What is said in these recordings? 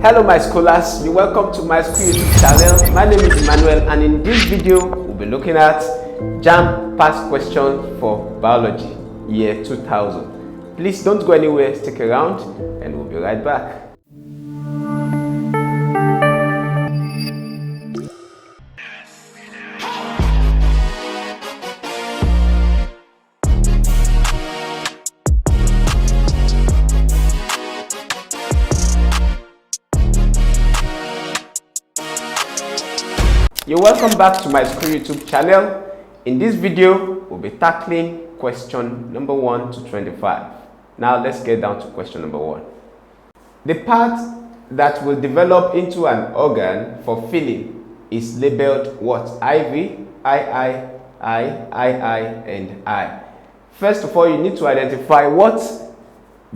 Hello my scholars, you're welcome to my school YouTube channel. My name is Emmanuel, and in this video we'll be looking at JAMB past questions for biology year 2000. Please don't go anywhere, stick around and we'll be right back. You're welcome back to my school YouTube channel. In this video, we'll be tackling question number 1 to 25. Now let's get down to question number 1. The part that will develop into an organ for feeling is labeled what? IV, II, and I. First of all, you need to identify what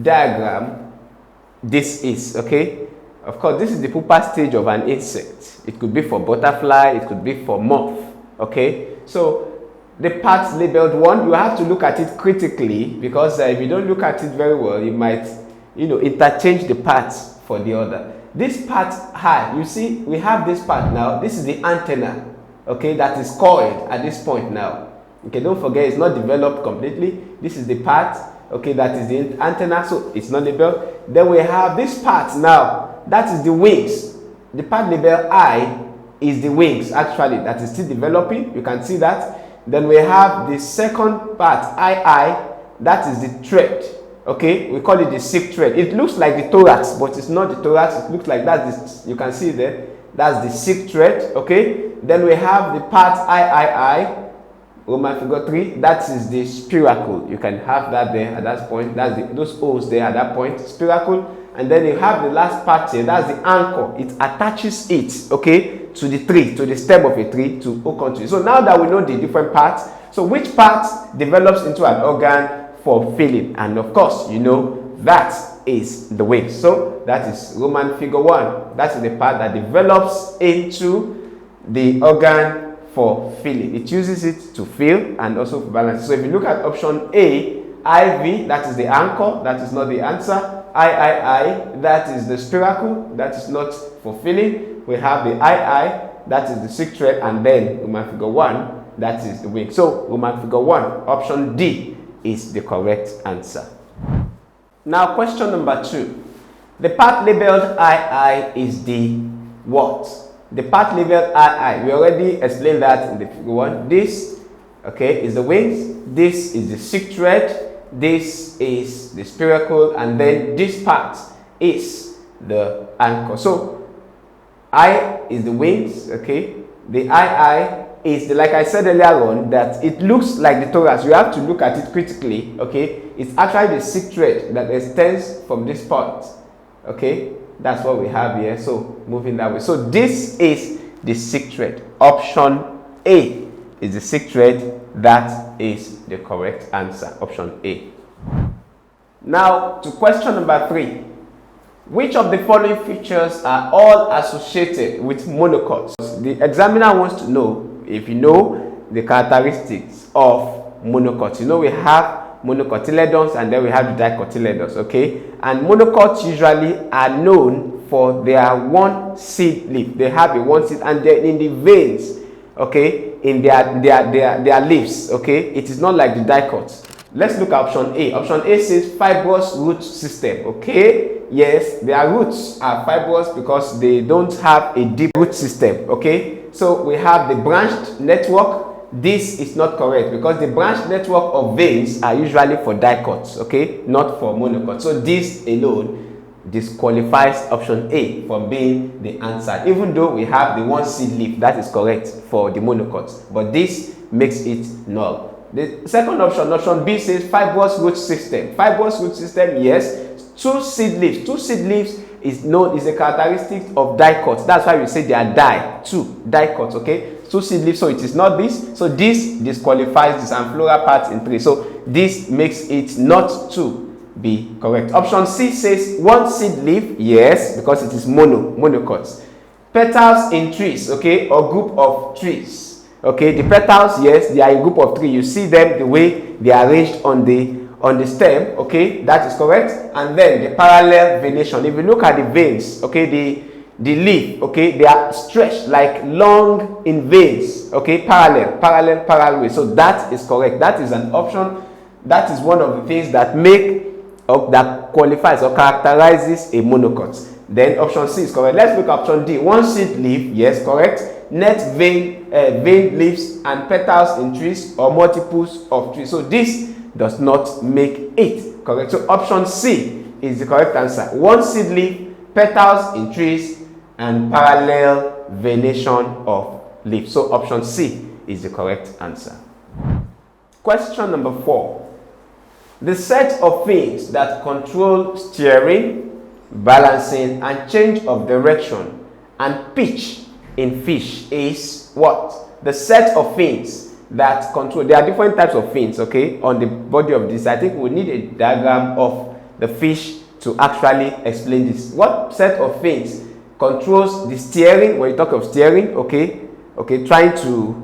diagram this is, okay? Of course, this is the pupa stage of an insect. It could be for butterfly, it could be for moth, okay? So, the parts labeled 1, you have to look at it critically, because if you don't look at it very well, you might, interchange the parts for the other. This part high, you see, we have this part now. This is the antenna, okay, that is coiled at this point now. Okay, don't forget, it's not developed completely. This is the part, okay, that is the antenna, so it's not labeled. Then we have this part now. That is the wings. The part labeled I is the wings, actually, that is still developing. You can see that. Then we have the second part, II, that is the thread. Okay, we call it the silk thread. It looks like the thorax, but it's not the thorax. It looks like that. You can see there. That's the silk thread. Okay. Then we have the part III, Roman figure 3. That is the spiracle. You can have that there at that point. That's those O's there at that point. Spiracle. And then you have the last part here, that's the anchor. It attaches it, okay, to the tree, to the stem of a tree, to hook onto it. So now that we know the different parts, so which part develops into an organ for feeling? And of course, that is the wings. So that is Roman figure 1. That is the part that develops into the organ for feeling. It uses it to feel and also for balance. So if you look at option A, IV, that is the anchor, that is not the answer. III, that is the spiracle, that is not for feeling. We have the II, that is the silk thread, and then Roman figure 1, that is the wing. So Roman figure 1, option D is the correct answer. Now question number 2. The part labeled II is the what? The part labeled II, we already explained that in the figure 1. This, okay, is the wings. This is the silk thread. This is the spiracle, and then this part is the anchor. So I is the wings, okay. The II is the, like I said earlier on, that it looks like the thorax. You have to look at it critically, okay. It's actually the silk thread that extends from this part, okay. That's what we have here. So moving that way. So this is the silk thread. Option A is the silk thread. That is the correct answer, option A. Now to question number 3. Which of the following features are all associated with monocots? The examiner wants to know if you know the characteristics of monocots. We have monocotyledons and then we have the dicotyledons, okay? And monocots usually are known for their one seed leaf. They have a one seed, and they're in the veins, okay, in their leaves, okay. It is not like the dicots. Let's look at option A. Option A says fibrous root system, okay. Yes, their roots are fibrous because they don't have a deep root system, okay. So we have the branched network. This is not correct because the branched network of veins are usually for dicots, okay, not for monocots. So this alone disqualifies option A from being the answer, even though we have the one seed leaf that is correct for the monocots, but this makes it null. The second option, option B, says fibrous root system. Fibrous root system, yes. Two seed leaves. Two seed leaves is a characteristic of dicots. That's why we say they are two dicots, okay. Two seed leaves, so it is not this. So this disqualifies the amphora part in 3. So this makes it not to be correct. Option C says one seed leaf, yes, because it is monocots. Petals in trees, okay, or group of trees, okay. The petals, yes, they are a group of 3. You see them the way they are arranged on the on the stem, okay, that is correct. And then the parallel venation. If you look at the veins, okay, the leaf, okay, they are stretched like long in veins, okay, parallel way. So that is correct. That is an option. That is one of the things that make or that qualifies or characterizes a monocot. Then option C is correct. Let's look at option D. One seed leaf, yes, correct. Net vein leaves and petals in trees or multiples of trees. So this does not make it correct. So option C is the correct answer. One seed leaf, petals in trees, and parallel venation of leaves. So option C is the correct answer. Question number 4. The set of things that control steering, balancing, and change of direction and pitch in fish is what? The set of things that control. There are different types of fins, okay, on the body of this. I think we need a diagram of the fish to actually explain this. What set of fins controls the steering? When you talk of steering, okay, trying to,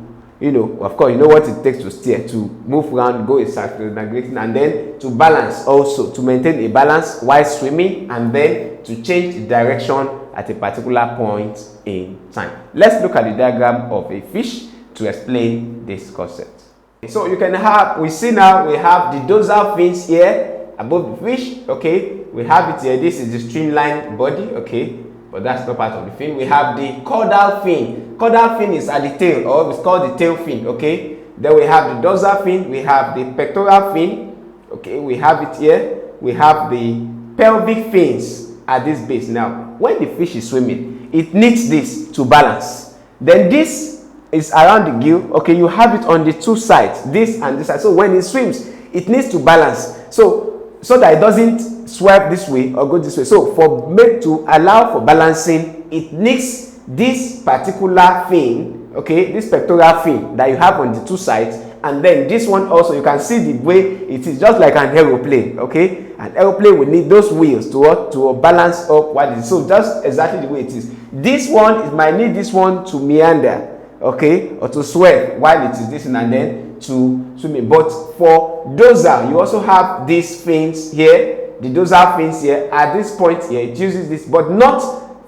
of course, you know what it takes to steer, to move around, go in circles, and then to balance also, to maintain a balance while swimming, and then to change the direction at a particular point in time. Let's look at the diagram of a fish to explain this concept. So you can have, we see now we have the dorsal fins here above the fish, okay, we have it here. This is the streamlined body, okay, but that's not part of the fin. We have the caudal fin. Caudal fin is at the tail, or it's called the tail fin, okay. Then we have the dorsal fin, we have the pectoral fin, okay, we have it here. We have the pelvic fins at this base. Now, when the fish is swimming, it needs this to balance. Then this is around the gill, okay, you have it on the two sides, this and this side. So when it swims, it needs to balance. So that it doesn't swerve this way or go this way. So to allow for balancing, it needs this particular fin, okay, this pectoral fin that you have on the two sides, and then this one also. You can see the way it is just like an aeroplane, okay. An aeroplane will need those wheels to balance up what it is. So just exactly the way it is. This one, it might need this one to meander, okay, or to swerve while it is this, and then to swimming. But for dorsal, you also have these fins here, the dorsal fins here. At this point here, it uses this, but not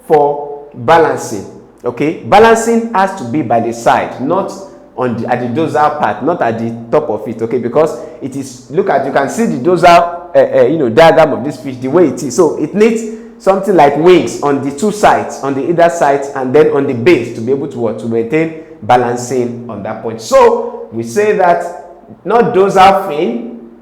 for balancing, okay. Balancing has to be by the side, not on at the dorsal part, not at the top of it, okay, because it is, look at, you can see the dorsal diagram of this fish, the way it is. So it needs something like wings on the two sides, on the either sides, and then on the base to be able to maintain balancing on that point. So we say that not dorsal fin,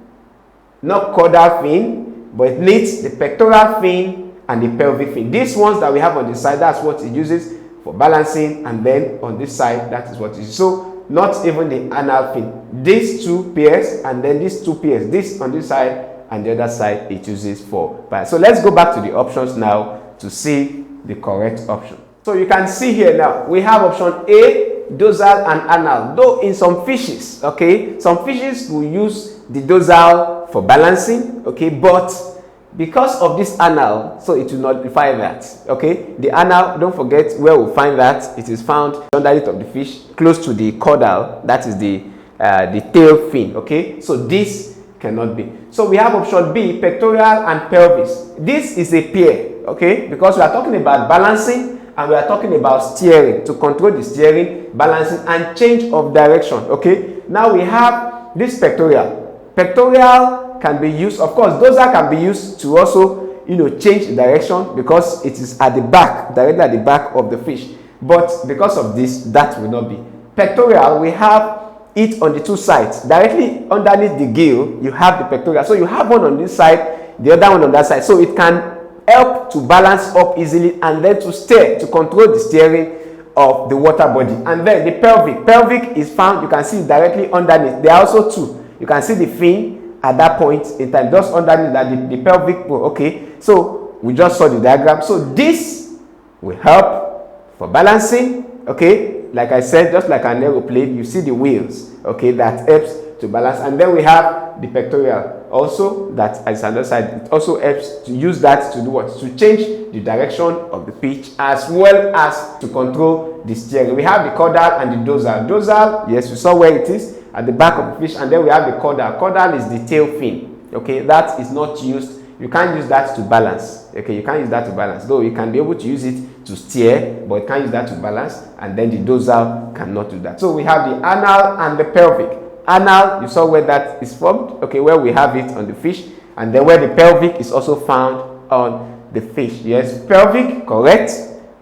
not caudal fin, but it needs the pectoral fin and the pelvic fin. These ones that we have on the side, that's what it uses for balancing, and then on this side, that is what it is. So not even the anal fin. These two pairs, and then these two pairs, this on this side and the other side, it uses for balance. So let's go back to the options now to see the correct option. So you can see here now, we have option A, dorsal and anal. Though in some fishes, okay, some fishes will use the dorsal for balancing, okay, but because of this anal, so it will nullify that, okay. The anal, don't forget where we find that. It is found underneath of the fish, close to the caudal, that is the tail fin, okay. So this cannot be. So we have option B, pectoral and pelvis. This is a pair, okay, because we are talking about balancing and we are talking about steering, to control the steering, balancing, and change of direction, okay. Now we have this pectoral. Pectoral can be used, of course, dorsal can be used to also, change the direction because it is at the back, directly at the back of the fish. But because of this, that will not be. Pectoral, we have it on the two sides. Directly underneath the gill, you have the pectoral. So you have one on this side, the other one on that side. So it can help to balance up easily and then to steer, to control the steering of the water body. And then the pelvic. Pelvic is found, you can see it directly underneath. There are also two. You can see the fin at that point in time, just underneath that, the pelvic bone, okay. So we just saw the diagram. So this will help for balancing, okay. Like I said, just like an aeroplane, you see the wheels, okay, that helps to balance. And then we have the pectoral also, that is another side. It also helps to use that to do what? To change the direction of the pitch, as well as to control the steering. We have the caudal and the dorsal. Dorsal, yes, we saw where it is, at the back of the fish. And then we have the caudal. Caudal is the tail fin, Okay, that is not used. You can't use that to balance. Okay, you can't use that to balance. Though you can be able to use it to steer, but you can't use that to balance. And then the dorsal cannot do that. So we have the anal and the pelvic. Anal, you saw where that is formed. Okay, where we have it on the fish, and then where the pelvic is also found on the fish. Yes, pelvic, correct,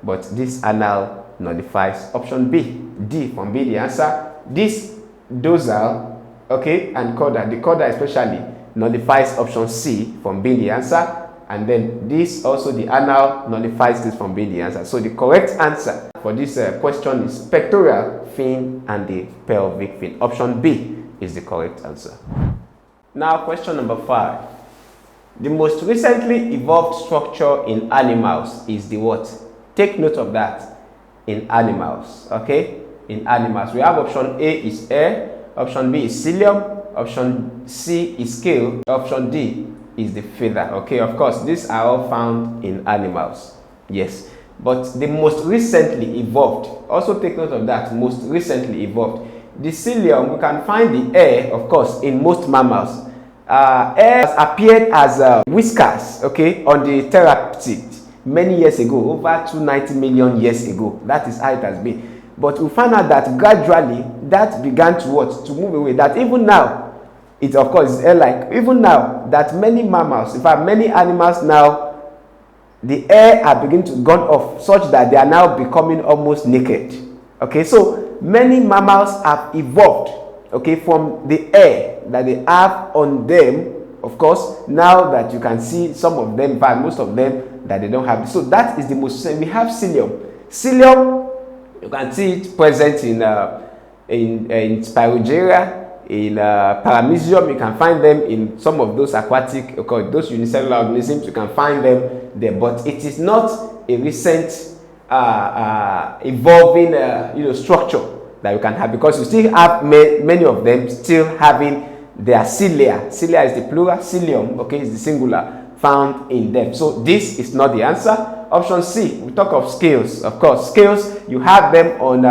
but this anal nullifies option B. D from B the answer. This dorsal, okay, and chorda, the chorda especially, nullifies option C from being the answer, and then this also, the anal, nullifies this from being the answer. So the correct answer for this question is pectoral fin and the pelvic fin. Option B is the correct answer. Now question number 5. The most recently evolved structure in animals is the what? Take note of that. In animals, okay? In animals, we have option A is air, option B is cilium, option C is scale, option D is the feather. Okay, of course, these are all found in animals. Yes, but the most recently evolved, also take note of that, most recently evolved. The cilium, we can find the air, of course, in most mammals. Air has appeared as whiskers, okay, on the pteropsid many years ago, over 290 million years ago. That is how it has been. But we found out that gradually that began to what? To move away. That even now, it of course is air-like. Even now, that many mammals, in fact many animals now, the air are beginning to gone off such that they are now becoming almost naked. Okay, so many mammals have evolved, okay, from the air that they have on them. Of course, now that you can see some of them, in fact most of them, that they don't have. So that is the most. We have cilium. Cilium, you can see it present in Spirogyra, in Paramecium. You can find them in some of those aquatic, okay, those unicellular organisms. You can find them there, but it is not a recent evolving structure that you can have, because you still have many of them still having their cilia. Cilia is the plural, cilium, okay, is the singular, found in them. So this is not the answer. Option C, we talk of scales. Of course, scales, you have them on,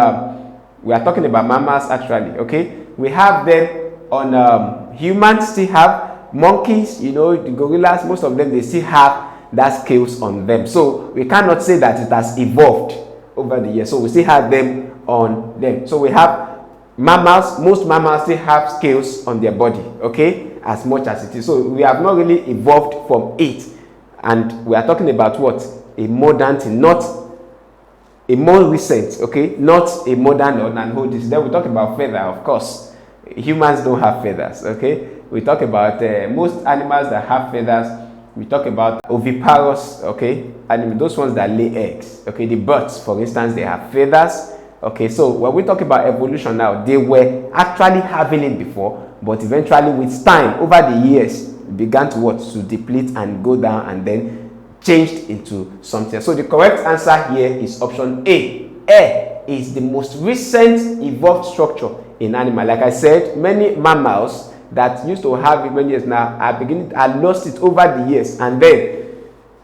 we are talking about mammals actually, okay? We have them on humans, still have monkeys, the gorillas, most of them, they still have that scales on them. So we cannot say that it has evolved over the years. So we still have them on them. So we have mammals, most mammals still have scales on their body, okay, as much as it is. So we have not really evolved from it, and we are talking about what? A modern thing, not a more recent, okay, not a modern or an old. Then we talk about feather. Of course, humans don't have feathers, okay. We talk about most animals that have feathers. We talk about oviparous, okay, and those ones that lay eggs, okay. The birds, for instance, they have feathers. Okay, so when we talk about evolution now, they were actually having it before, but eventually with time, over the years, began to deplete and go down, and then changed into something. So the correct answer here is option A. Air is the most recent evolved structure in animal. Like I said, many mammals that used to have it many years now are lost it over the years, and then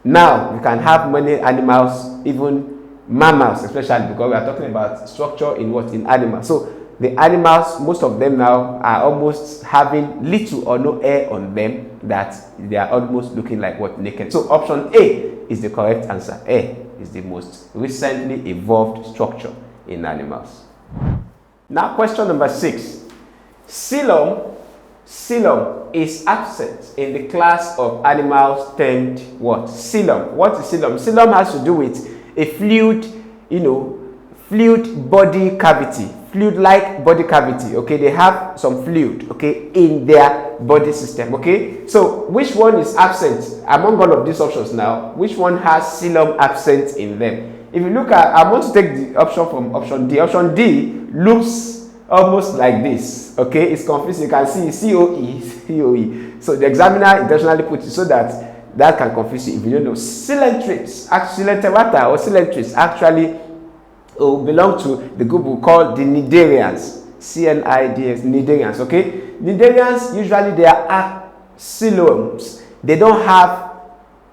now you can have many animals, even mammals especially, because we are talking about structure in animals. So the animals, most of them now are almost having little or no air on them, that they are almost looking like naked. So option A is the correct answer. A is the most recently evolved structure in animals. Now question number 6. Coelom is absent in the class of animals termed what? Coelom. What is coelom? Coelom has to do with a fluid, fluid body cavity, fluid-like body cavity. Okay, they have some fluid, okay, in their body system. Okay, so which one is absent among all of these options now? Which one has coelom absent in them? If you look at, I want to take the option from option D. Option D looks almost like this. Okay, it's confusing. You can see COE. So the examiner intentionally put it so that can confuse you if you don't know. Coelentrates, coelenterata or coelentrates actually belong to the group we call the cnidarians. CNIDS, cnidarians. Okay, cnidarians usually they are coeloms. They don't have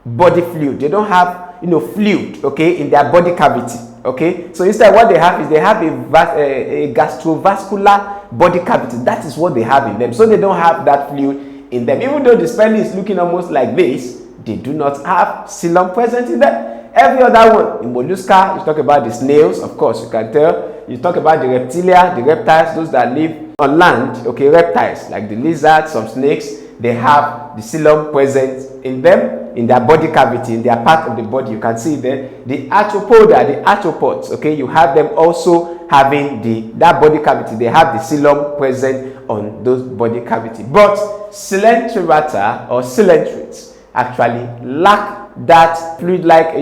body fluid. They don't have fluid, okay, in their body cavity. Okay, so instead what they have is they have a gastrovascular body cavity. That is what they have in them. So they don't have that fluid in them. Even though the spelling is looking almost like this, they do not have xylem present in them. Every other one, in mollusca, you talk about the snails, of course, you can tell. You talk about the reptilia, the reptiles, those that live on land, okay, reptiles, like the lizards, some snakes, they have the xylem present in them, in their body cavity, in their part of the body. You can see there. The arthropoda, the arthropods, okay, you have them also having that body cavity. They have the xylem present on those body cavity. But coelenterata or coelenterates actually lack that fluid-like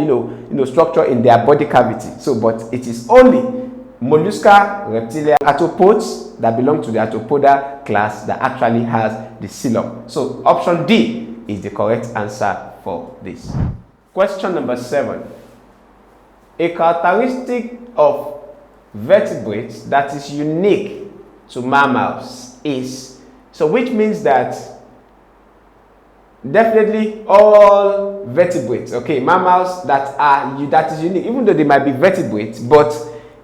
structure in their body cavity. So, but it is only mollusca, reptilia, arthropods that belong to the arthropoda class that actually has the xylem. So option D is the correct answer for this. Question number 7. A characteristic of vertebrates that is unique to mammals is, so which means that definitely all vertebrates, okay, mammals that is unique, even though they might be vertebrates, but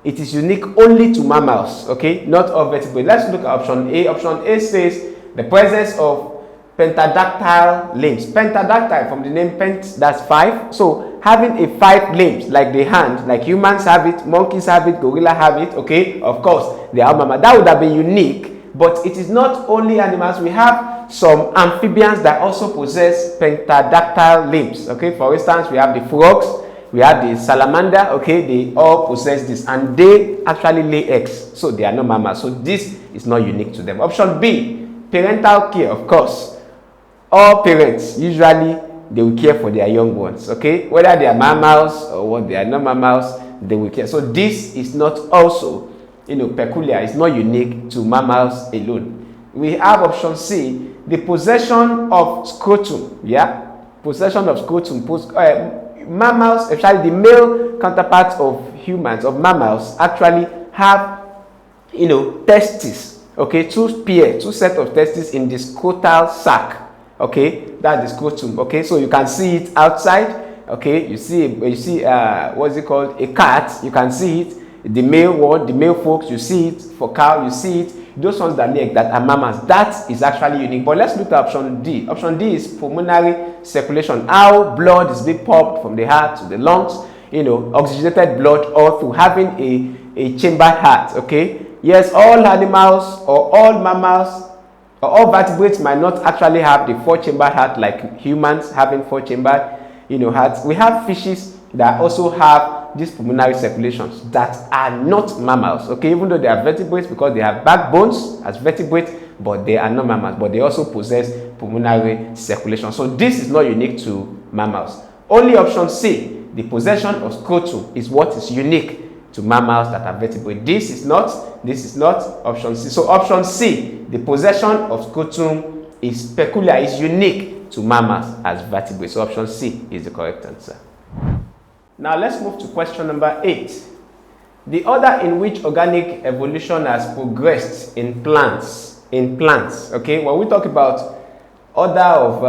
it is unique only to mammals, okay, not all vertebrates. Let's look at option A. Option A says the presence of pentadactyl limbs. Pentadactyl, from the name pent, that's 5. So having a 5 limbs, like the hand, like humans have it, monkeys have it, gorilla have it, okay, of course, they are mammals. That would have been unique. But it is not only animals. We have some amphibians that also possess pentadactyl limbs. Okay, for instance, we have the frogs, we have the salamander. Okay, they all possess this, and they actually lay eggs, so they are not mammals. So this is not unique to them. Option B, parental care. Of course, all parents usually they will care for their young ones. Okay, whether they are mammals or what they are not mammals, they will care. So this is not also peculiar, it's not unique to mammals alone. We have option C, the possession of scrotum. Yeah, possession of scrotum. Mammals, especially the male counterparts of humans, of mammals, actually have testes. Okay, two sets of testes in the scrotal sac. Okay, that's the scrotum. Okay, so you can see it outside. Okay, you see what's it called, a cat, you can see it. The male one, the male folks, you see it. For cow, you see it. Those ones that lay egg, that are mammals, that is actually unique. But let's look at option D. Option D is pulmonary circulation. How blood is being pumped from the heart to the lungs. Oxygenated blood all through, having a chambered heart. Okay. Yes, all animals or all mammals or all vertebrates might not actually have the 4-chambered heart like humans having 4-chambered hearts. We have fishes that also have these pulmonary circulations that are not mammals, okay, even though they are vertebrates because they have backbones as vertebrates, but they are not mammals, but they also possess pulmonary circulation. So this is not unique to mammals. Only option C, the possession of scrotum, is what is unique to mammals that are vertebrate. This is not option C. So option C, the possession of scrotum, is peculiar, is unique to mammals as vertebrates. So option C is the correct answer. Now let's move to question number 8. The order in which organic evolution has progressed in plants. Okay, when we talk about order of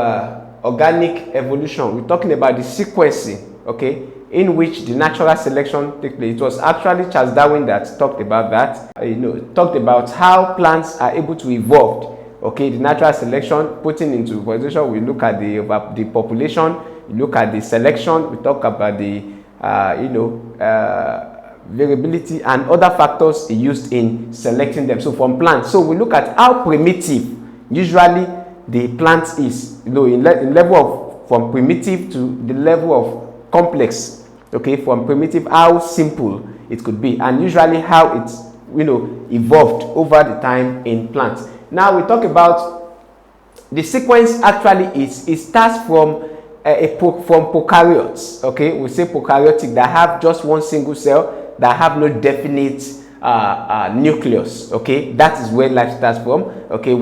organic evolution, we're talking about the sequencing, okay, in which the natural selection takes place. It was actually Charles Darwin that talked about that. Talked about how plants are able to evolve. Okay, the natural selection, putting into consideration, we look at the population, we look at the selection, we talk about the variability and other factors used in selecting them. So from plants, so we look at how primitive usually the plant is, in level of, from primitive to the level of complex. Okay, from primitive, how simple it could be, and usually how it's evolved over the time in plants. Now we talk about the sequence. Actually, it starts from prokaryotes. Okay, we say prokaryotic, that have just one single cell, that have no definite nucleus. Okay, that is where life starts from. Okay,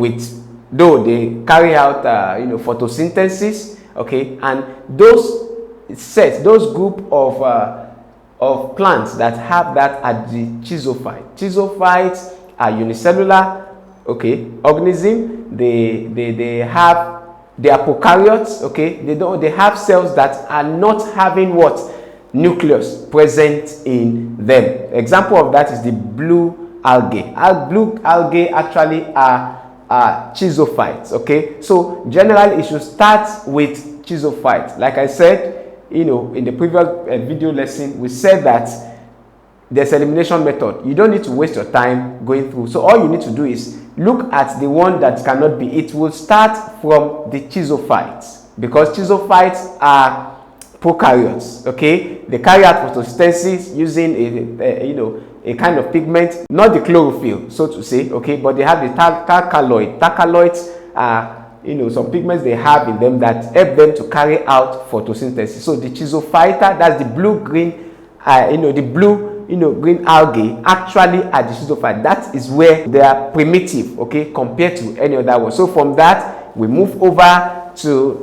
though they carry out photosynthesis. Okay, and those group of plants that have that are the schizophytes. Schizophytes are unicellular, okay, organism. They are prokaryotes, okay. They have cells that are not having what? Nucleus present in them. Example of that is the blue algae. Blue algae actually are chisophytes. Okay, so generally it should start with chisophytes. Like I said, in the previous video lesson, we said that there's elimination method. You don't need to waste your time going through. So all you need to do is look at the one that cannot be. It will start from the chisophytes, because chisophytes are prokaryotes. Okay, they carry out photosynthesis using a kind of pigment, not the chlorophyll, so to say. Okay, but they have the tachyloid. Tachyloids are some pigments they have in them that help them to carry out photosynthesis. So the chisophyta, that's the blue green, the blue green algae, actually are the chisophyte. That is where they are primitive, okay, compared to any other one. So from that we move over to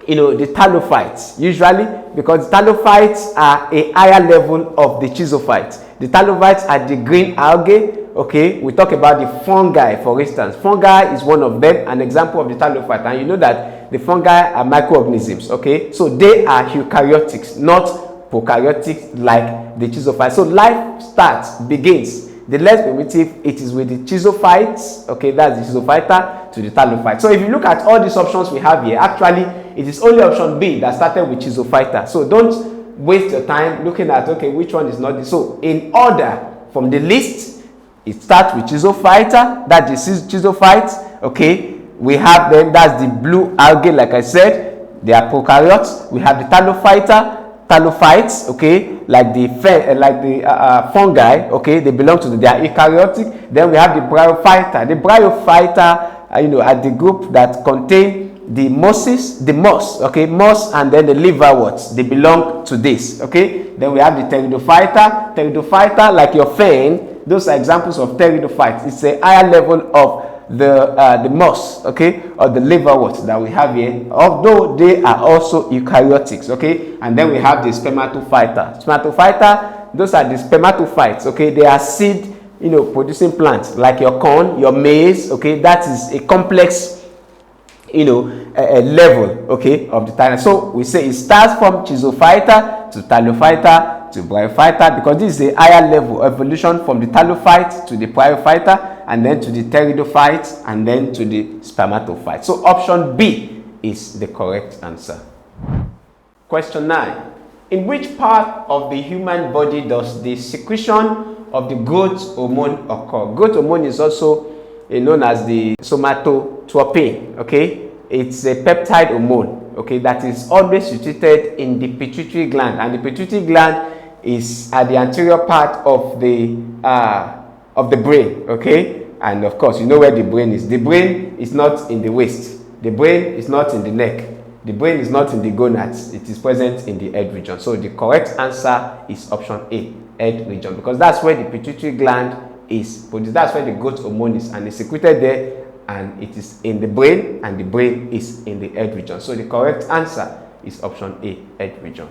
the thallophytes, usually, because thallophytes are a higher level of the chisophytes. The thallophytes are the green algae. Okay, we talk about the fungi, for instance. Fungi is one of them, an example of the thallophyte, and you know that the fungi are microorganisms. Okay, so they are eukaryotics, not prokaryotics like the chisophytes. So life begins. The less primitive, it is with the chisophytes. Okay, that's the chisophyta to the thallophyte. So if you look at all these options we have here, actually it is only option B that started with chisophyta. So don't waste your time looking at, okay, which one is not this. So in order from the list, it starts with chisophyta, that's the chisophytes. Okay, we have them, that's the blue algae, like I said, they are prokaryotes. We have the thallophytes, okay, like the fungi, okay, they belong to they are eukaryotic. Then we have the bryophyta. The bryophyta, are the group that contain the moss, okay, moss, and then the liverworts. They belong to this, okay. Then we have the pteridophyta. Pteridophyta, like your fan, those are examples of pteridophytes. It's a higher level of the moss, okay, or the liverworts that we have here, although they are also eukaryotics, okay. And then we have the spermatophyta. Those are the spermatophytes, okay. They are seed producing plants, like your corn, your maize, okay. That is a complex a level, okay, of the thyla. So we say it starts from chisophyta to thallophyta to bryophyta, because this is a higher level evolution from the thallophyte to the bryophyta, and then to the pteridophyte, and then to the spermatophyte. So option B is the correct answer. Question 9. In which part of the human body does the secretion of the growth hormone occur? Growth hormone is also known as the somatotropin, okay. It's a peptide hormone, okay, that is always situated in the pituitary gland, and the pituitary gland is at the anterior part of the brain, okay. And of course, you know where the brain is. The brain is not in the waist. The brain is not in the neck. The brain is not in the gonads. It is present in the head region. So the correct answer is option A, head region, because that's where the pituitary gland is produced. That's where the growth hormone is, and it's secreted there, and it is in the brain, and the brain is in the head region. So the correct answer is option A, head region.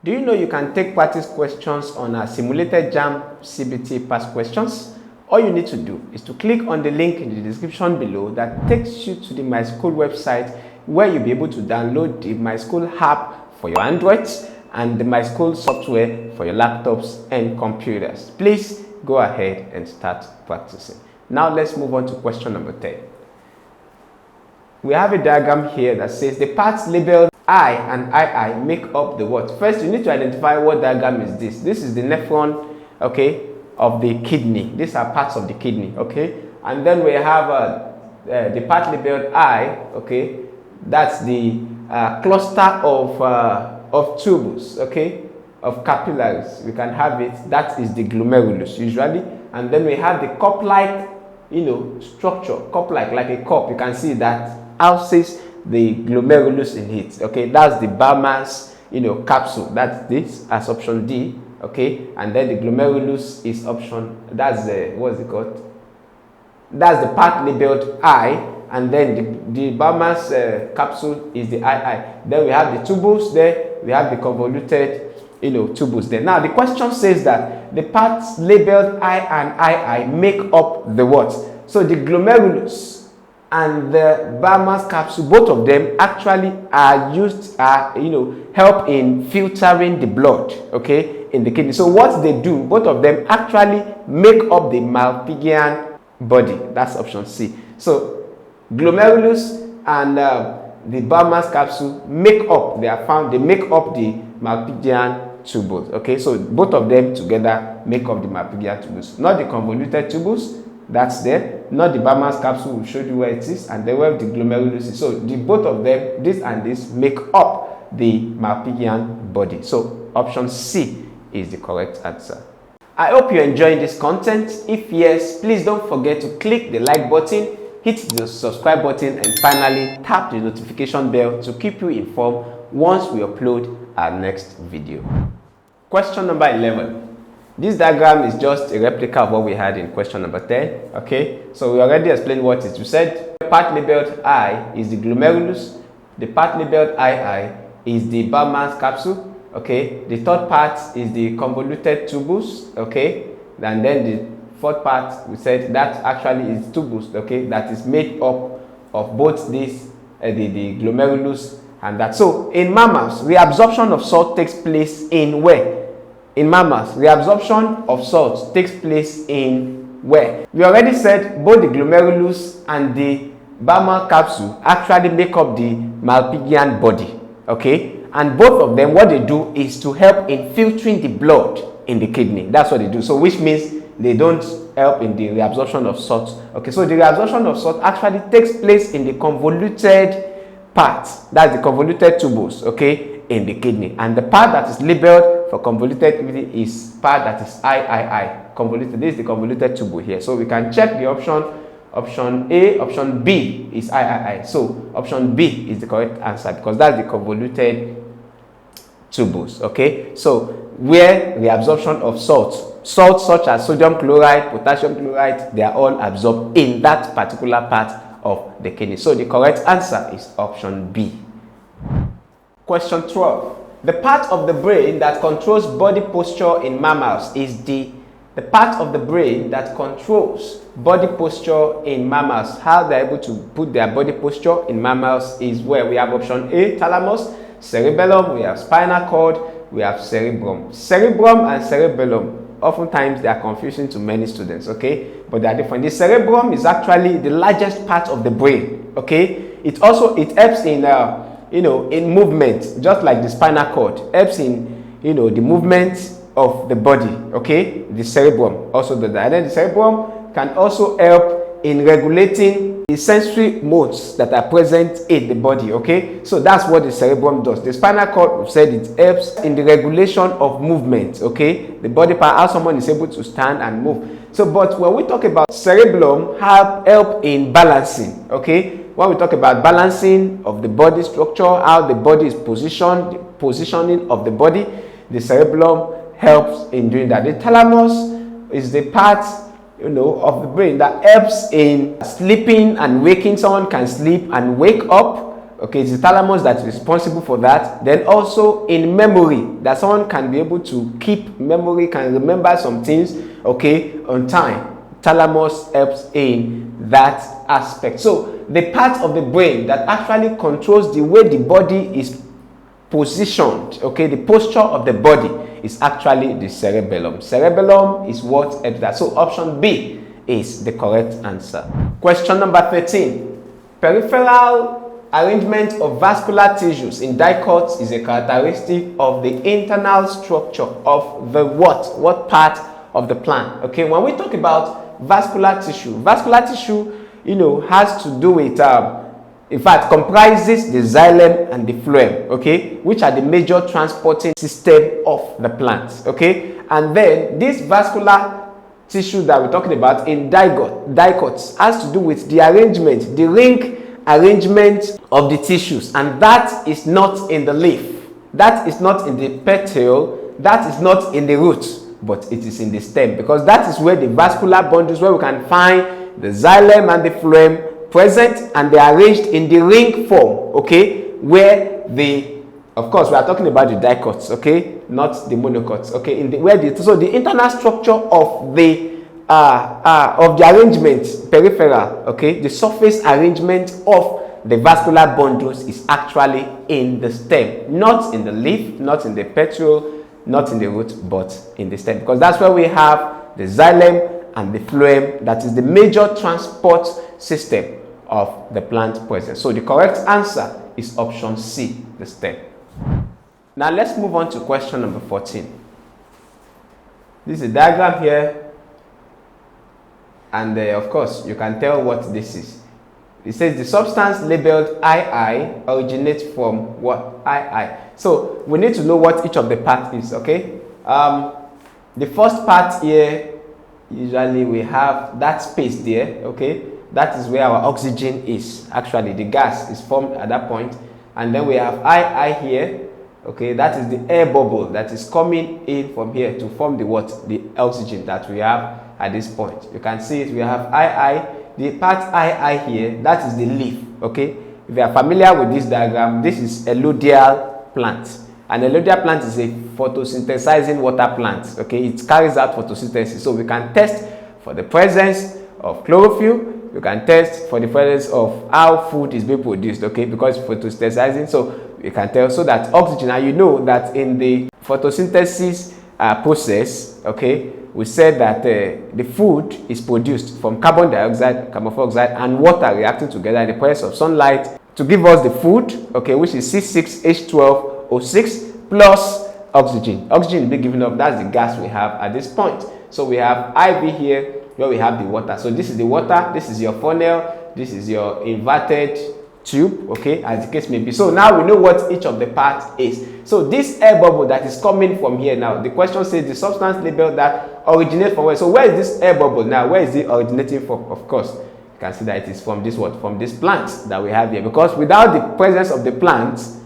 Do you know you can take practice questions on our simulated JAMB CBT past questions? All you need to do is to click on the link in the description below that takes you to the Myschool website, where you'll be able to download the Myschool app for your Androids and the Myschool software for your laptops and computers. Please go ahead and start practicing. Now let's move on to question number 10. We have a diagram here that says the parts labeled I and II make up the what? First, you need to identify what diagram is this. This is the nephron, okay, of the kidney. These are parts of the kidney, okay. And then we have the part labeled I, okay. That's the cluster of tubules, okay, of capillaries. We can have it. That is the glomerulus usually. And then we have the cup-like, structure, cup-like, like a cup. You can see that houses the glomerulus in it. Okay, that's the Bowman's, capsule. That's this as option D. Okay, and then the glomerulus is option. That's the what's it called? That's the part labeled I, and then the Bowman's capsule is the II. Then we have the tubules there. We have the convoluted, tubules there. Now the question says that the parts labeled I and II make up the what? So the glomerulus and the Bowman's capsule, both of them actually are used, help in filtering the blood, okay, in the kidney. So what they do, both of them actually make up the Malpighian body. That's option C. So glomerulus and the Bowman's capsule make up, they make up the Malpighian tubules. Okay, so both of them together make up the Malpighian tubules, not the convoluted tubules. That's there, not the Bowman's capsule. We showed you where it is, and then where the glomerulus is. So the both of them, this and this, make up the Malpighian body. So option C is the correct answer. I hope you're enjoying this content. If yes, please don't forget to click the like button, hit the subscribe button, and finally tap the notification bell to keep you informed once we upload our next video. Question number 11. This diagram is just a replica of what we had in question number 10. Okay, so we already explained what it is. We said the part labeled I is the glomerulus, the part labeled II is the Bowman's capsule. Okay, the third part is the convoluted tubules. Okay, and then the fourth part, we said that actually is tubules. Okay, that is made up of both this the glomerulus and that. So in mammals, reabsorption of salt takes place in where? In mammals, reabsorption of salt takes place in where? We already said both the glomerulus and the Bowman capsule actually make up the Malpighian body. Okay, and both of them, what they do is to help in filtering the blood in the kidney. That's what they do. So which means they don't help in the reabsorption of salt. Okay, so the reabsorption of salt actually takes place in the convoluted part. That's the convoluted tubules, okay, in the kidney. And the part that is labeled for convoluted kidney is part that is III, convoluted. This is the convoluted tubule here. So we can check the option A, option B is III. So option B is the correct answer because that's the convoluted tubules. Okay, so where the absorption of salts such as sodium chloride, potassium chloride, they are all absorbed in that particular part of the kidney. So the correct answer is option B. Question 12. The part of the brain that controls body posture in mammals is the part of the brain that controls body posture in mammals. How they're able to put their body posture in mammals is where we have option A, thalamus, cerebellum, we have spinal cord, we have cerebrum. Cerebrum and cerebellum, oftentimes they are confusing to many students, okay, but they are different. The cerebrum is actually the largest part of the brain. Okay, it helps in in movement, just like the spinal cord helps in the movement of the body. Okay, the cerebrum also does that. And then the cerebrum can also help in regulating the sensory modes that are present in the body. Okay, so that's what the cerebrum does. The spinal cord, we've said, it helps in the regulation of movement. Okay, the body part, how someone is able to stand and move. So but when we talk about cerebellum, help in balancing. Okay, when we talk about balancing of the body structure, how the body is positioned, the positioning of the body, the cerebellum helps in doing that. The thalamus is the part of the brain that helps in sleeping and waking. Someone can sleep and wake up. Okay, it's the thalamus that's responsible for that. Then also in memory, that someone can be able to keep memory, can remember some things, okay, on time. Thalamus helps in that aspect. So the part of the brain that actually controls the way the body is positioned, okay, the posture of the body, is actually the cerebellum. Cerebellum is what helps that. So option B is the correct answer. Question number 13. Peripheral arrangement of vascular tissues in dicots is a characteristic of the internal structure of the what part of the plant. Okay, when we talk about vascular tissue has to do with in fact comprises the xylem and the phloem, okay, which are the major transporting system of the plant. Okay, and then this vascular tissue that we're talking about in dicots has to do with the arrangement, the ring arrangement of the tissues, and that is not in the leaf, that is not in the petiole, that is not in the root, but it is in the stem, because that is where the vascular bundles, where we can find the xylem and the phloem present, and they are arranged in the ring form. Okay, where of course we are talking about the dicots, okay, not the monocots. Okay, so the internal structure of the arrangement, peripheral, okay, the surface arrangement of the vascular bundles is actually in the stem, not in the leaf, not in the petiole, not in the root, but in the stem, because that's where we have the xylem and the phloem, that is the major transport system of the plant present. So the correct answer is option C, the stem. Now let's move on to question number 14. This is a diagram here, and of course you can tell what this is. It says the substance labeled II originates from what? II. So we need to know what each of the parts is, okay? The first part here, usually we have that space there, okay? That is where our oxygen is. Actually, the gas is formed at that point. And then we have II here, okay? That is the air bubble that is coming in from here to form the what? The oxygen that we have at this point. You can see it, we have II. The part II here, that is the leaf, okay? If you are familiar with this diagram, this is a elodial plant. An elodial plant is a photosynthesizing water plant, okay? It carries out photosynthesis. So we can test for the presence of chlorophyll. You can test for the presence of how food is being produced, okay? Because photosynthesizing, so you can tell. So that oxygen, and you know that in the photosynthesis process, okay, we said that the food is produced from carbon dioxide, carbon dioxide, and water reacting together in the presence of sunlight to give us the food, okay, which is C6H12O6 plus oxygen. Oxygen is being given up. That's the gas we have at this point. So we have IV here, where we have the water. So this is the water, this is your funnel, this is your inverted tube, okay, as the case may be. So now we know what each of the parts is. So this air bubble that is coming from here now, the question says the substance labeled that originates from where. So where is this air bubble now? Where is it originating from? Of course, you can see that it is from this what? From this plant that we have here. Because without the presence of the plants,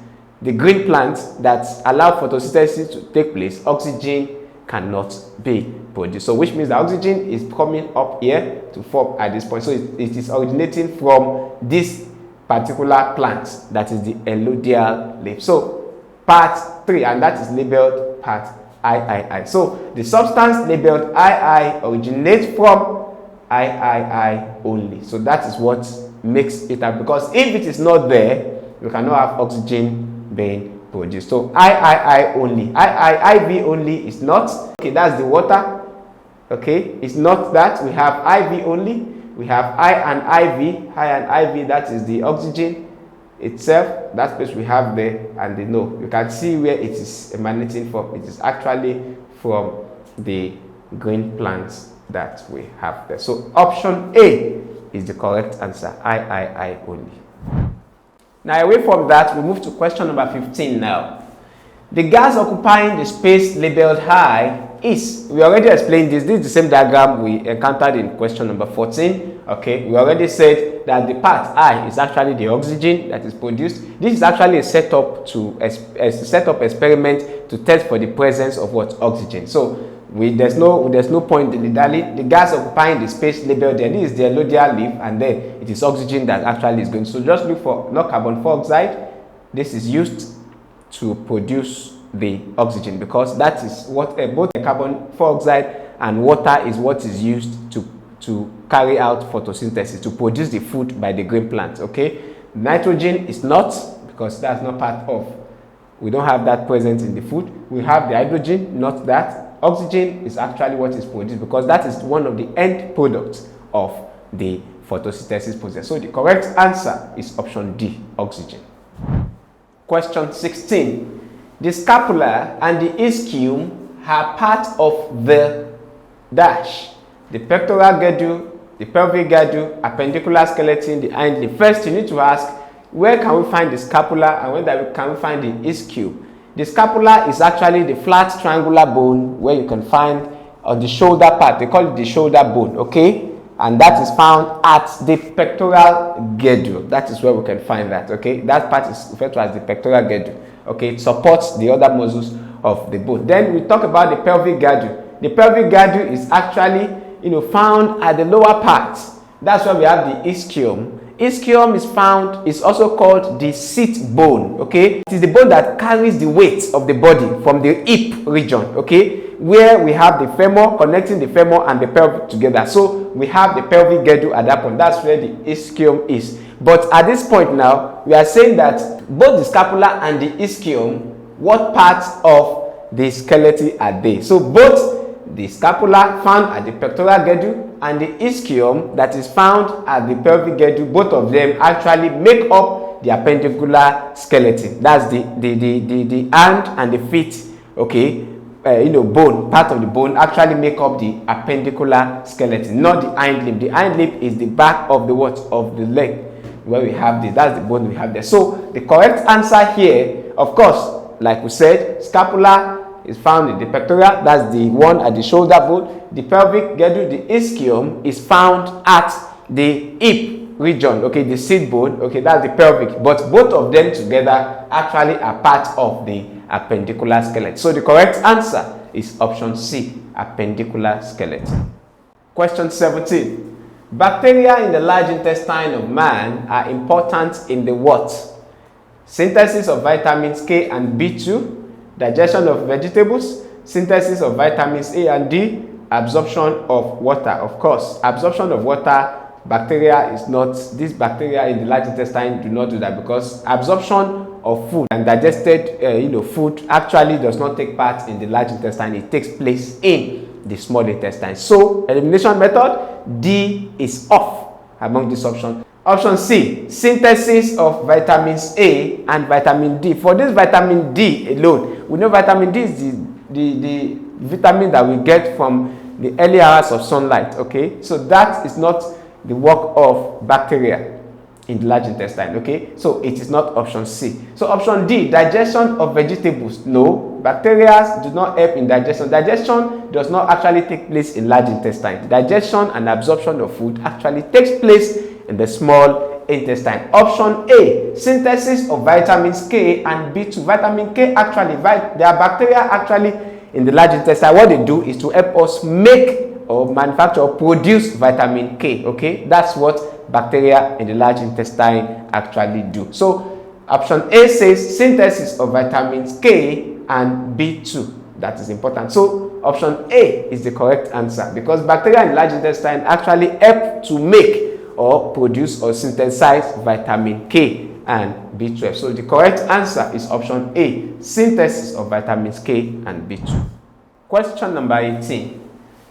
the green plants that allow photosynthesis to take place, oxygen cannot be produced. So which means the oxygen is coming up here to form at this point. So it is originating from this particular plant, that is the elodial leaf. So part 3, and that is labeled part III. So the substance labeled II originates from III only. So that is what makes it up, because if it is not there, you cannot have oxygen being produced. So III only. IV only is not. Okay, that's the water. Okay, it's not that. We have IV only. We have I and IV, that is the oxygen itself. That space we have there, and the no. You can see where it is emanating from. It is actually from the green plants that we have there. So option A is the correct answer. I only. Now away from that, we move to question number 15 now. The gas occupying the space labeled high is, we already explained this. This is the same diagram we encountered in question number 14. Okay, we already said that the part I is actually the oxygen that is produced. This is actually a setup experiment to test for the presence of what? Oxygen. So there's no point in the gas occupying the space labeled there. This is the elodial leaf, and then it is oxygen that actually is going. So just look for not carbon dioxide. This is used to produce the oxygen, because that is what both the carbon dioxide and water is what is used to carry out photosynthesis, to produce the food by the green plant. Okay, nitrogen is not, because that's not part of, we don't have that present in the food. We have the hydrogen, not that. Oxygen is actually what is produced, because that is one of the end products of the photosynthesis process. So the correct answer is option D, oxygen. Question 16. The scapula and the ischium are part of the dash. The pectoral girdle, the pelvic girdle, appendicular skeleton, the hind limb. First, you need to ask, where can we find the scapula and where can we find the ischium? The scapula is actually the flat triangular bone where you can find on the shoulder part. They call it the shoulder bone, okay? And that is found at the pectoral girdle. That is where we can find that, okay? That part is referred to as the pectoral girdle, okay? It supports the other muscles of the bone. Then we talk about the pelvic girdle. The pelvic girdle is actually, found at the lower part. That's where we have the ischium. Ischium is found, is also called the seat bone, okay? It is the bone that carries the weight of the body from the hip region, okay? Where we have the femur, connecting the femur and the pelvic together. So we have the pelvic girdle at that point. That's where the ischium is. But at this point now, we are saying that both the scapula and the ischium, what parts of the skeleton are they? So both the scapula found at the pectoral girdle and the ischium that is found at the pelvic girdle, both of them actually make up the appendicular skeleton. That's the hand and the feet, okay, bone, part of the bone actually make up the appendicular skeleton, not the hind limb. The hind limb is the back of the what? Of the leg, where we have this. That's the bone we have there. So the correct answer here, of course, like we said, scapula is found in the pectoral. That's the one at the shoulder bone. The pelvic girdle, the ischium, is found at the hip region, okay, the seat bone, okay, that's the pelvic. But both of them together actually are part of the appendicular skeleton. So the correct answer is option C, appendicular skeleton. Question 17. Bacteria in the large intestine of man are important in the what? Synthesis of vitamins K and B2, digestion of vegetables, synthesis of vitamins A and D, absorption of water. Of course, absorption of water, bacteria is not, these bacteria in the large intestine do not do that, because absorption of food and digested food actually does not take part in the large intestine. It takes place in the small intestine. So elimination method, D is off among this option. Option C, synthesis of vitamins A and vitamin D. For this vitamin D alone, we know vitamin D is the vitamin that we get from the early hours of sunlight, okay? So that is not the work of bacteria in the large intestine, okay? So it is not option C. So option D, digestion of vegetables. No, bacteria do not help in digestion. Digestion does not actually take place in large intestine. Digestion and absorption of food actually takes place in the small intestine. Option A, synthesis of vitamins K and B2. Vitamin K actually, there are bacteria actually in the large intestine. What they do is to help us make or manufacture or produce vitamin K, okay? That's what bacteria in the large intestine actually do. So option A says synthesis of vitamins K and B2. That is important. So option A is the correct answer, because bacteria in the large intestine actually help to make or produce or synthesize vitamin K and B12. So the correct answer is option A, synthesis of vitamins K and B2. Question number 18.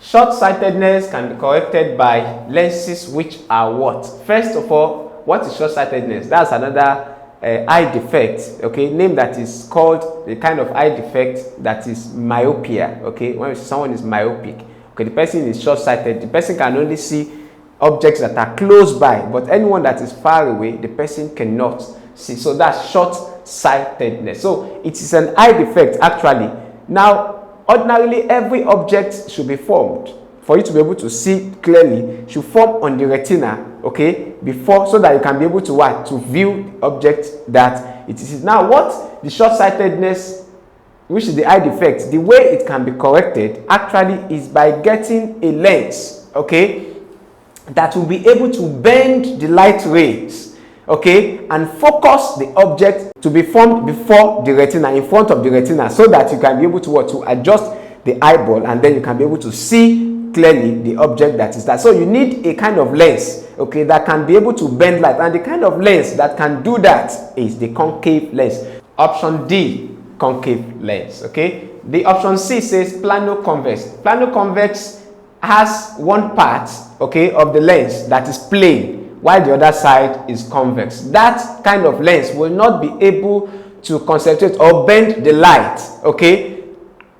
Short-sightedness can be corrected by lenses which are what? First of all, what is short-sightedness? That's another eye defect, okay? Name that is called the kind of eye defect that is myopia, okay? When someone is myopic, okay, the person is short-sighted. The person can only see objects that are close by, but anyone that is far away, the person cannot see. So that's short-sightedness. So it is an eye defect actually. Now, ordinarily, every object should be formed for you to be able to see clearly, should form on the retina, okay, before, so that you can be able to what? To view the object that it is. Now, what the short-sightedness, which is the eye defect, the way it can be corrected actually is by getting a lens, okay, that will be able to bend the light rays, okay, and focus the object to be formed before the retina, in front of the retina, so that you can be able to what? To adjust the eyeball, and then you can be able to see clearly the object that is there. So you need a kind of lens, okay, that can be able to bend light, and the kind of lens that can do that is the concave lens. Option D, concave lens, okay. The option C says plano-convex. Plano-convex has one part, okay, of the lens that is plane, while the other side is convex. That kind of lens will not be able to concentrate or bend the light, okay,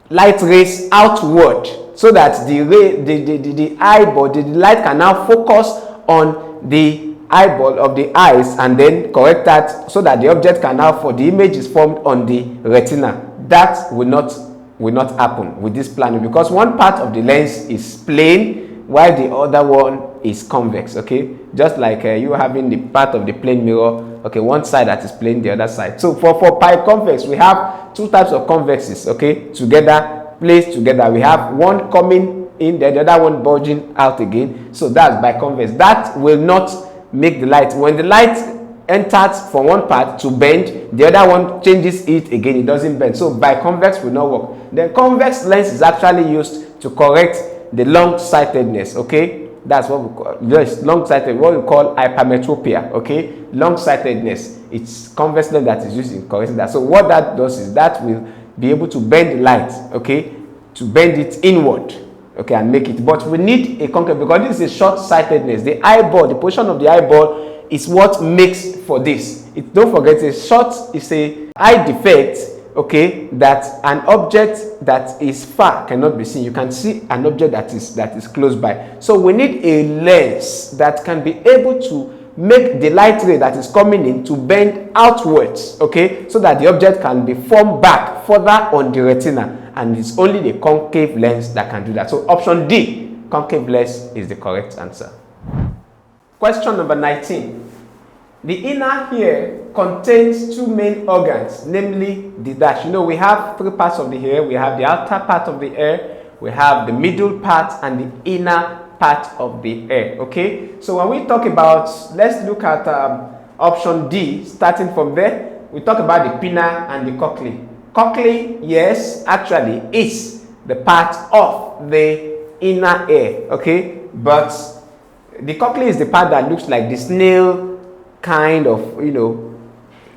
light rays outward, so that the eyeball, the light can now focus on the eyeball of the eyes and then correct that, so that the object can now, for the image is formed on the retina. That will not happen with this plano, because one part of the lens is plane while the other one is convex, okay, just like you having the part of the plane mirror, okay, one side that is plane, the other side. So for biconvex, we have two types of convexes, okay, together, placed together. We have one coming in there, the other one bulging out again. So that's biconvex. That will not make the light, when the light enters from one part to bend, the other one changes it again, it doesn't bend. So biconvex will not work. The convex lens is actually used to correct the long-sightedness, okay. That's what we call, yes, long-sighted, what we call hypermetropia, okay, long-sightedness. It's convex lens that is used in correcting that. So what that does is that will be able to bend the light, okay, to bend it inward, okay, and make it. But we need a concave because this is short-sightedness. The eyeball, the position of the eyeball is what makes for this. Don't forget, it's a eye defect, okay, that an object that is far cannot be seen. You can see an object that is close by. So we need a lens that can be able to make the light ray that is coming in to bend outwards, okay, so that the object can be formed back further on the retina, and it's only the concave lens that can do that. So option D, concave lens, is the correct answer. Question number 19. The inner ear contains two main organs, namely the dash. We have three parts of the ear. We have the outer part of the ear, we have the middle part, and the inner part of the ear. Okay, so when we talk about, let's look at option D. Starting from there, we talk about the pinna and the cochlea. Cochlea, yes, actually is the part of the inner ear, okay, but the cochlea is the part that looks like the snail kind of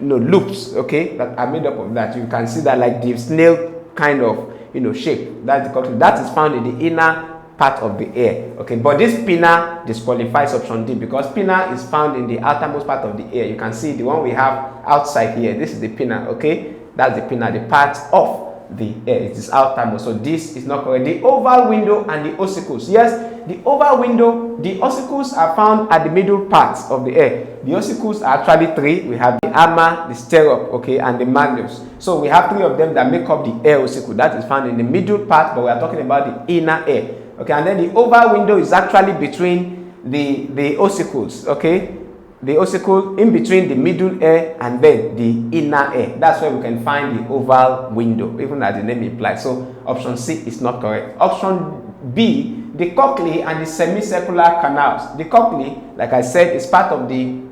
loops, okay, that are made up of that. You can see that like the snail kind of shape. That's the cochlea. That is found in the inner part of the ear, okay, but this pinna disqualifies option D because pinna is found in the outermost part of the ear. You can see the one we have outside here. This is the pinna, okay, that's the pinna, the part of the ear. It is outermost, so this is not correct. The oval window and the ossicles, yes, the oval window, the ossicles are found at the middle part of the ear. The ossicles are actually three. We have the ama, the stirrup, okay, and the malleus. So we have three of them that make up the ear ossicle. That is found in the middle part, but we are talking about the inner ear. Okay, and then the oval window is actually between the ossicles, okay? The ossicle in between the middle ear and then the inner ear. That's where we can find the oval window, even as the name implies. So option C is not correct. Option B, the cochlea and the semicircular canals. The cochlea, like I said, is part of the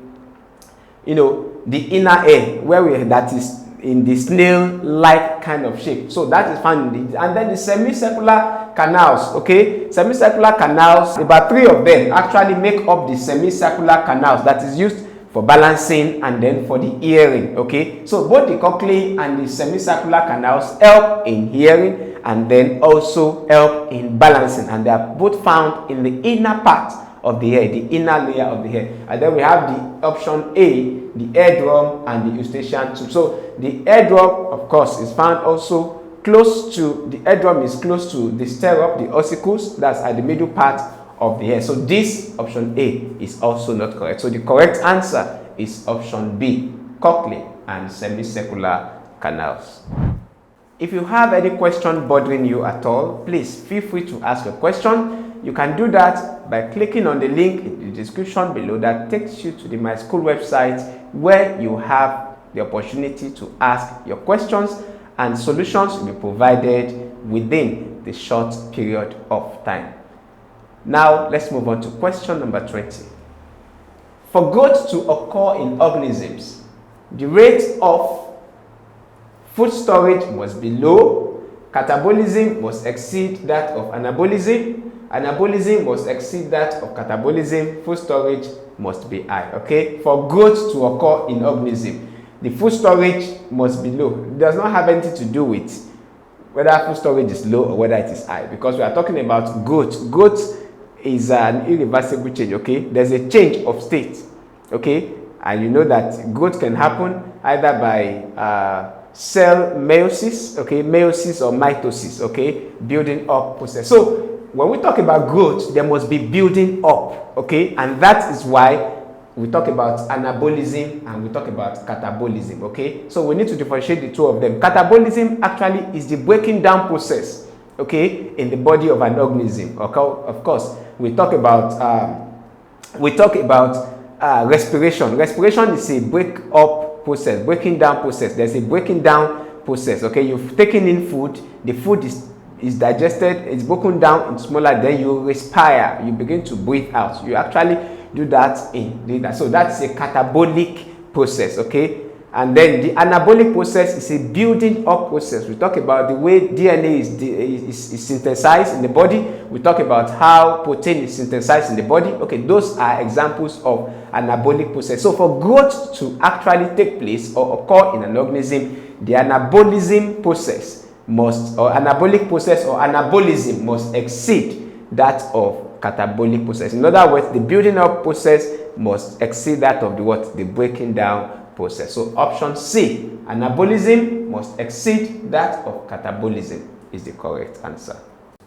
the inner ear, that is in the snail-like kind of shape. So that is found in the, and then the semicircular canals, okay, semicircular canals, about three of them actually make up the semicircular canals that is used for balancing and then for the hearing, okay. So both the cochlea and the semicircular canals help in hearing and then also help in balancing, and they are both found in the inner part of the hair, the inner layer of the hair. And then we have the option A, the eardrum and the eustachian tube. So the eardrum, of course, is found also close to, the eardrum is close to the stirrup, the ossicles, that's at the middle part of the hair. So this option A is also not correct. So the correct answer is option B, cochlea and semicircular canals. If you have any question bothering you at all, please feel free to ask a question. You can do that by clicking on the link in the description below that takes you to the Myschool website, where you have the opportunity to ask your questions and solutions will be provided within the short period of time. Now let's move on to question number 20. For growth to occur in organisms, the rate of food storage must be low, catabolism must exceed that of anabolism, anabolism must exceed that of catabolism, food storage must be high, okay? For growth to occur in organism, the food storage must be low. It does not have anything to do with whether food storage is low or whether it is high, because we are talking about growth. Growth is an irreversible change, okay? There's a change of state, okay? And you know that growth can happen either by cell meiosis, okay, meiosis or mitosis, okay, building up process. So when we talk about growth, there must be building up, okay, and that is why we talk about anabolism and we talk about catabolism, okay. So we need to differentiate the two of them. Catabolism actually is the breaking down process, okay, in the body of an organism. Okay, of course, we talk about respiration. Respiration is a break up process, breaking down process. There's a breaking down process, okay. You've taken in food, the food is digested, it's broken down into smaller, then you respire, you begin to breathe out. You actually do that in that. So that's a catabolic process, okay. And then the anabolic process is a building up process. We talk about the way DNA is synthesized in the body. We talk about how protein is synthesized in the body. Okay, those are examples of anabolic process. So for growth to actually take place or occur in an organism, the anabolism process must, or anabolic process or anabolism must exceed that of catabolic process. In other words, the building up process must exceed that of the what? The breaking down process. So option C, anabolism must exceed that of catabolism is the correct answer.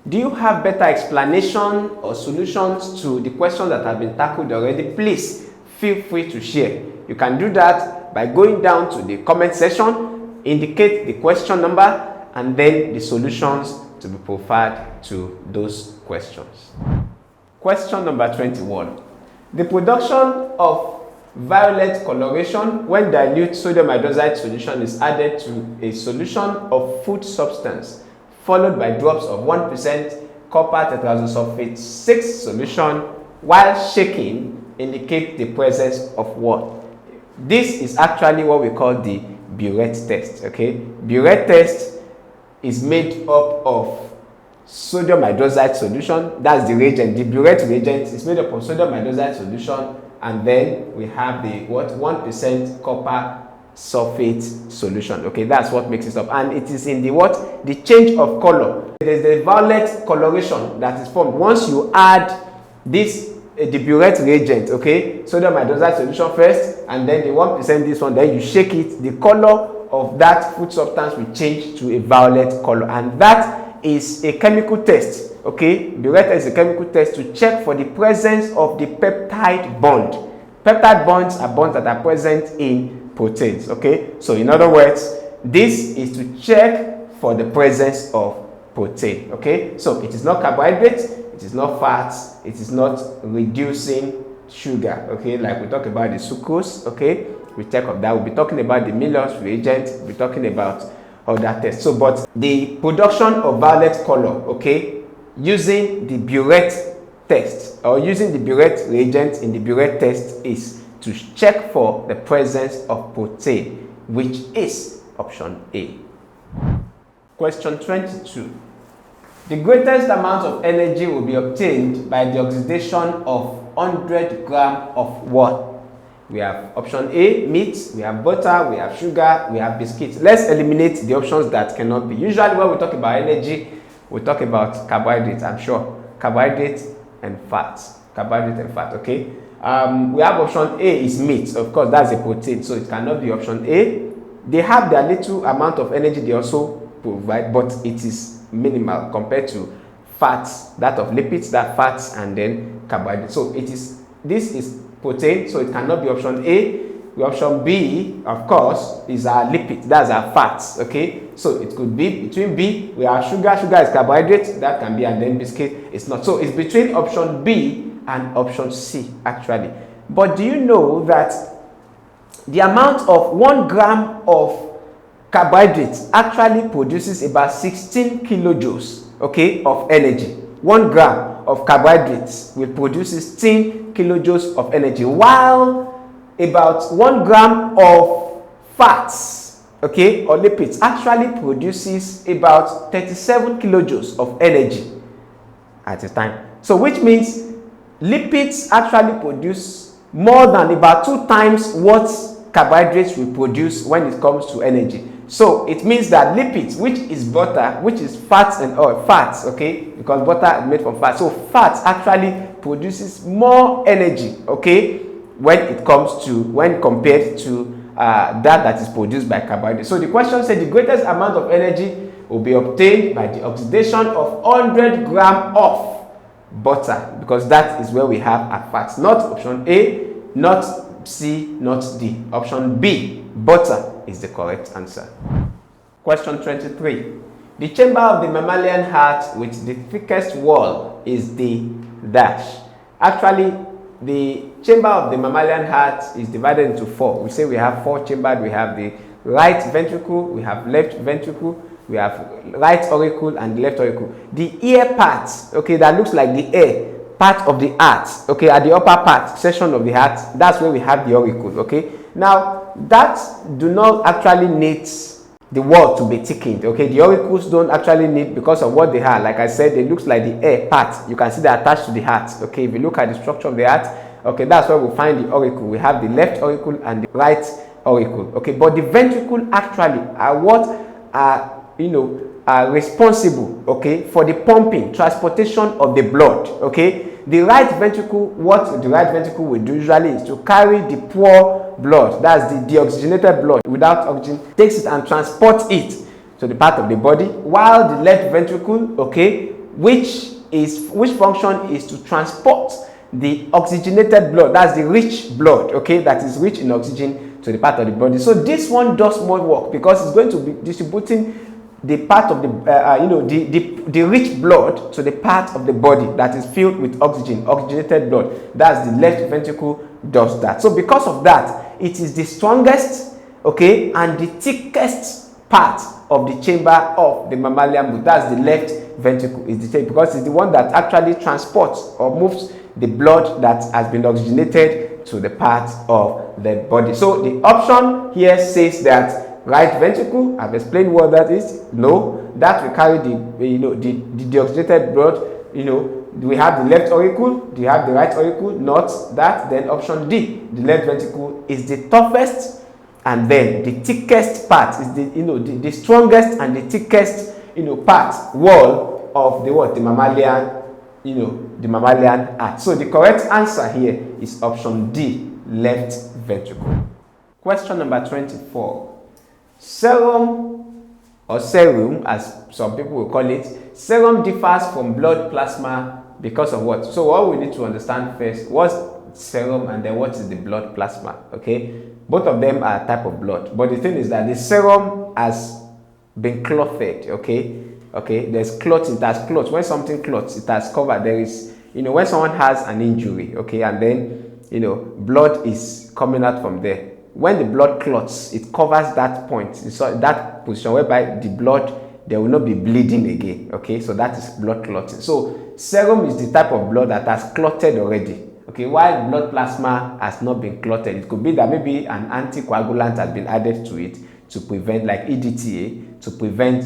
Do you have better explanation or solutions to the questions that have been tackled already? Please feel free to share. You can do that by going down to the comment section, indicate the question number, and then the solutions to be profiled to those questions. Question number 21. The production of violet coloration when dilute sodium hydroxide solution is added to a solution of food substance followed by drops of 1% copper tetrazosulfate 6 solution while shaking indicate the presence of what? This is actually what we call the burette test. Okay, burette test is made up of sodium hydroxide solution, that's the reagent. The burette reagent is made up of sodium hydroxide solution, and then we have the what? 1% copper sulfate solution. Okay, that's what makes it up, and it is in the what? The change of color. There's the violet coloration that is formed once you add this the burette reagent. Okay, sodium hydroxide solution first, and then the 1% this one, then you shake it, the color of that food substance will change to a violet color, and that is a chemical test. Okay, burette is a chemical test to check for the presence of the peptide bond. Peptide bonds are bonds that are present in proteins. Okay, so in other words, this is to check for the presence of protein. Okay, so it is not carbohydrate, it is not fat, it is not reducing sugar. Okay, like we talk about the sucrose. Okay, we check of that. We'll be talking about the Miller's reagent. We'll be talking about other tests. So, but the production of violet color, okay, using the burette test or using the burette reagent in the burette test is to check for the presence of protein, which is option A. Question 22. The greatest amount of energy will be obtained by the oxidation of 100 grams of what? We have option A, meat, we have butter, we have sugar, we have biscuits. Let's eliminate the options that cannot be. Usually when we talk about energy, we talk about carbohydrates, I'm sure. Carbohydrates and fats. Carbohydrate and fat, okay? We have option A is meat. Of course, that's a protein, so it cannot be option A. They have their little amount of energy they also provide, but it is minimal compared to fats, that of lipids, that fats, and then carbohydrates. So this is protein, so it cannot be option A. The option B, of course, is our lipid, that's our fats. Okay, so it could be between B, we have sugar is carbohydrate, that can be, and then biscuit is not. So it's between option B and option C actually. But do you know that the amount of 1 gram of carbohydrates actually produces about 16 kilojoules, okay, of energy? 1 gram of carbohydrates will produce 16 kilojoules of energy, while about 1 gram of fats, okay, or lipids actually produces about 37 kilojoules of energy at a time. So which means lipids actually produce more than about 2 times what carbohydrates will produce when it comes to energy. So it means that lipids, which is butter, which is fats and oil, fats, okay, because butter is made from fat. So fats actually produces more energy, okay, when compared to that is produced by carbohydrates. So the question said the greatest amount of energy will be obtained by the oxidation of 100 grams of butter, because that is where we have our fats. Not option A, not C, not D. Option B, butter, is the correct answer. Question 23. The chamber of the mammalian heart with the thickest wall is the dash. Actually, the chamber of the mammalian heart is divided into 4. We say we have 4 chambers. We have the right ventricle, we have left ventricle, we have right auricle and left auricle. The ear part, okay, that looks like the ear part of the heart, okay, at the upper part section of the heart, that's where we have the auricle. Okay, now that do not actually need the wall to be thickened. Okay, the auricles don't actually need, because of what they are. Like I said, it looks like the air part. You can see they're attached to the heart. Okay, if you look at the structure of the heart, okay, that's where we find the auricle. We have the left auricle and the right auricle. Okay, but the ventricle actually are what are are responsible, okay, for the pumping, transportation of the blood, okay. The right ventricle, what the right ventricle will do usually is to carry the poor blood, that's the deoxygenated blood without oxygen, takes it and transports it to the part of the body, while the left ventricle, okay, which function is to transport the oxygenated blood, that's the rich blood, okay, that is rich in oxygen, to the part of the body. So this one does more work because it's going to be distributing the part of the the rich blood to the part of the body that is filled with oxygen, oxygenated blood. That's the left ventricle does that. So because of that, it is the strongest, okay, and the thickest part of the chamber of the mammalian body. That's the left ventricle, is the because it's the one that actually transports or moves the blood that has been oxygenated to the part of the body. So the option here says that right ventricle, I've explained what that is. No, that will carry the the deoxygenated blood. Do we have the left auricle? Do you have the right auricle? Not that. Then option D, the left ventricle is the toughest, and then the thickest part is the strongest and the thickest part wall of the mammalian the mammalian heart. So the correct answer here is option D, left ventricle. Question number 24. Serum, or serum as some people will call it, serum differs from blood plasma because of what? So what we need to understand first, what's serum and then what is the blood plasma, okay? Both of them are a type of blood, but the thing is that the serum has been clotted, okay? There's clots, it has clots. When something clots, it has covered. There is, when someone has an injury, okay, and then, blood is coming out from there. When the blood clots, it covers that point, so that position whereby the blood, there will not be bleeding again, okay? So that is blood clotting. So serum is the type of blood that has clotted already, okay? While blood plasma has not been clotted, it could be that maybe an anticoagulant has been added to it to prevent, like EDTA, to prevent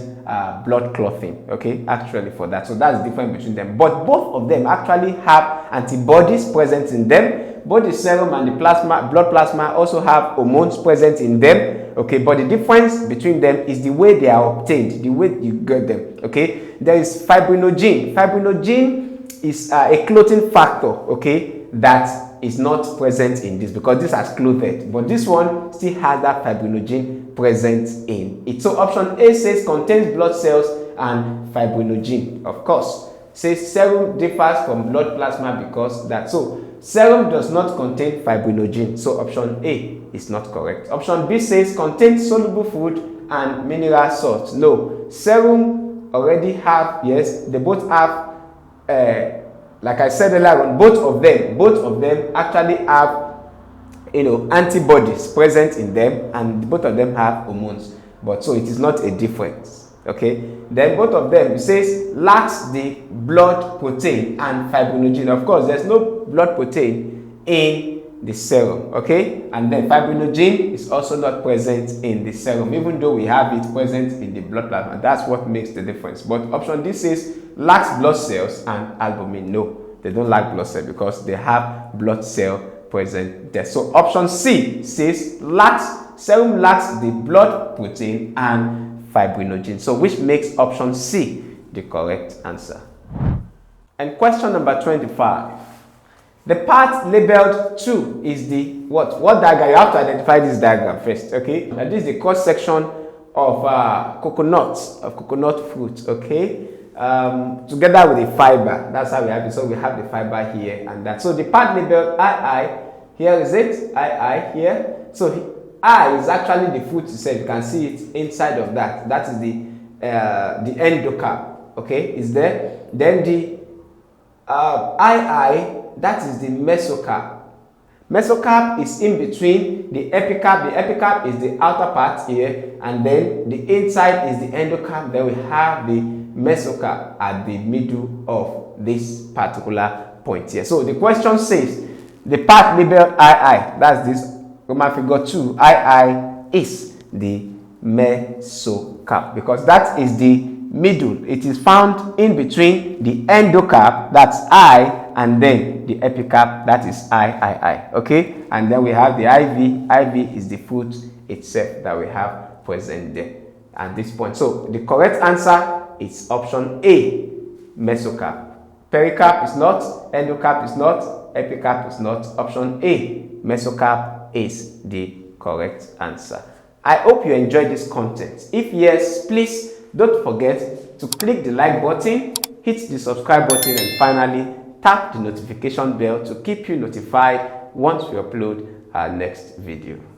blood clotting, okay, actually for that. So that's the difference between them. But both of them actually have antibodies present in them. Both the serum and the blood plasma also have hormones present in them, okay, but the difference between them is the way they are obtained, the way you get them, okay. There is fibrinogen. Fibrinogen is a clotting factor, okay, that is not present in this because this has clotted, but this one still has that fibrinogen present in it. So option A says contains blood cells and fibrinogen. Of course, says serum differs from blood plasma because that. So serum does not contain fibrinogen. So option A is not correct. Option B says contains soluble food and mineral salts. No, serum already have, yes, they both have like I said earlier on, both of them actually have antibodies present in them, and both of them have hormones, but so it is not a difference, okay. Then both of them, it says, lacks the blood protein and fibrinogen. Of course, there's no blood protein in the serum, okay, and then fibrinogen is also not present in the serum, even though we have it present in the blood plasma. That's what makes the difference. But option D says lacks blood cells and albumin. No, they don't lack blood cells because they have blood cell present there. So option C says serum lacks the blood protein and fibrinogen. So which makes option C the correct answer. And question number 25. The part labeled 2 is the what? What diagram? You have to identify this diagram first, okay? And this is the cross section of coconut fruit, okay? Together with the fiber. That's how we have it. So we have the fiber here and that. So the part labeled II, here is it, II here. So I is actually the fruit itself. You can see it inside of that. That is the endocarp, okay? Is there? Then the II, that is the mesocarp. Mesocarp is in between the epicarp. The epicarp is the outer part here, and then the inside is the endocarp. Then we have the mesocarp at the middle of this particular point here. So the question says the part labeled II, that's this Roman figure 2, II is the mesocarp because that is the middle. It is found in between the endocarp, that's I, and then the epicarp, that is I. Okay, and then we have the IV. IV is the fruit itself that we have present there. at this point. So the correct answer is option A, mesocarp. Pericarp is not, endocarp is not, epicarp is not. Option A, mesocarp is the correct answer. I hope you enjoyed this content. If yes, please don't forget to click the like button, hit the subscribe button, and finally tap the notification bell to keep you notified once we upload our next video.